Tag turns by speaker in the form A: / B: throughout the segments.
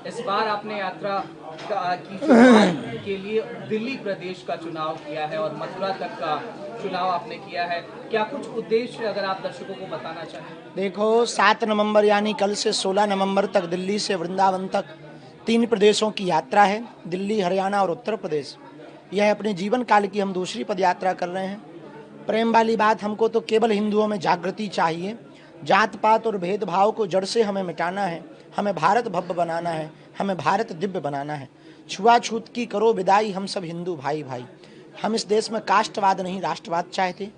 A: इस बार आपने यात्रा की शुरुआत के लिए दिल्ली प्रदेश का चुनाव किया है और मथुरा तक का चुनाव आपने किया है। क्या कुछ उद्देश्य अगर आप दर्शकों को बताना चाहें?
B: देखो, 7 नवंबर यानी कल से 16 नवंबर तक दिल्ली से वृंदावन तक 3 प्रदेशों की यात्रा है। दिल्ली, हरियाणा और उत्तर प्रदेश। यह अपने जीवन काल की हम दूसरी पद यात्रा कर रहे हैं। प्रेम वाली बात, हमको तो केवल हिंदुओं में जागृति चाहिए। जात पात और भेदभाव को जड़ से हमें मिटाना है। हमें भारत भव्य बनाना है, हमें भारत दिव्य बनाना है। छुआछूत की करो विदाई, हम सब हिंदू भाई भाई। हम इस देश में कास्टवाद नहीं राष्ट्रवाद चाहते।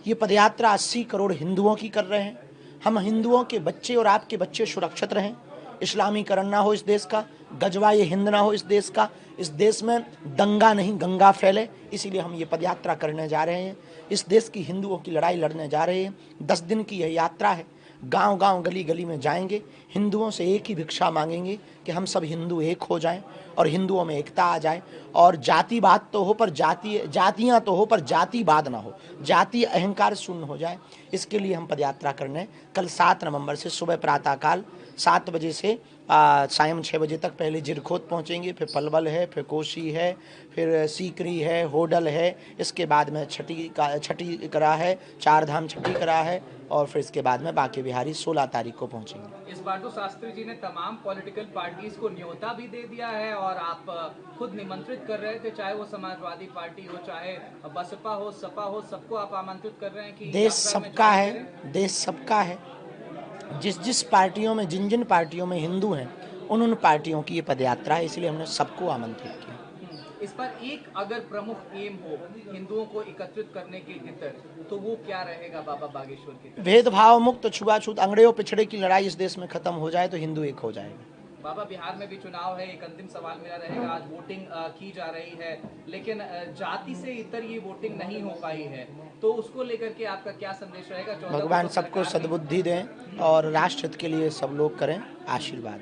B: ये पदयात्रा 80 करोड़ हिंदुओं की कर रहे हैं। हम हिंदुओं के बच्चे और आपके बच्चे सुरक्षित रहें, इस्लामीकरण ना हो इस देश का, गजवा ये हिंद ना हो इस देश का, इस देश में दंगा नहीं गंगा फैले, इसीलिए हम ये पदयात्रा करने जा रहे हैं। इस देश की हिंदुओं की लड़ाई लड़ने जा रहे हैं। 10 दिन की यह यात्रा है। गांव गांव गली गली में जाएंगे, हिंदुओं से एक ही भिक्षा मांगेंगे कि हम सब हिंदू एक हो जाएं और हिंदुओं में एकता आ जाए। और जातिवाद तो हो पर जातियां तो हो पर जातिवाद ना हो, जाति अहंकार शून्य हो जाए। इसके लिए हम पदयात्रा करने कल 7 नवंबर से सुबह प्रातःकाल 7 बजे से शाम 6 बजे तक पहले जिरखोद पहुंचेंगे, फिर पलवल है, फिर कोसी है, फिर सीकरी है, होडल है। इसके बाद में छठी करा है, 4 धाम छठी करा है और फिर इसके बाद में बांके बिहारी 16 तारीख को पहुंचेंगे।
A: इस बार तो शास्त्री जी ने तमाम पॉलिटिकल पार्टीज को न्योता भी दे दिया है और आप खुद निमंत्रित कर रहे थे, चाहे वो समाजवादी पार्टी हो, चाहे बसपा हो, सपा हो, सबको आप आमंत्रित कर रहे हैं कि
B: देश सबका है, देश सबका है। जिस पार्टियों में जिन पार्टियों में हिंदू हैं उन पार्टियों की ये पदयात्रा है, इसलिए हमने सबको आमंत्रित किया।
A: इस पर एक अगर प्रमुख एम हो हिंदुओं को एकत्रित करने के भीतर, तो वो क्या रहेगा बाबा बागेश्वर की?
B: भेदभाव मुक्त, छुआछूत, अंगड़े पिछड़े की लड़ाई इस देश में खत्म हो जाए तो हिंदू एक हो जाएगा।
A: बाबा, बिहार में भी चुनाव है, एक अंतिम सवाल मेरा रहेगा। आज वोटिंग की जा रही है, लेकिन जाति से इतर ये वोटिंग नहीं हो पाई है, तो उसको लेकर के आपका क्या संदेश रहेगा?
B: भगवान सबको सद्बुद्धि दें और राष्ट्र हित के लिए सब लोग करें, आशीर्वाद।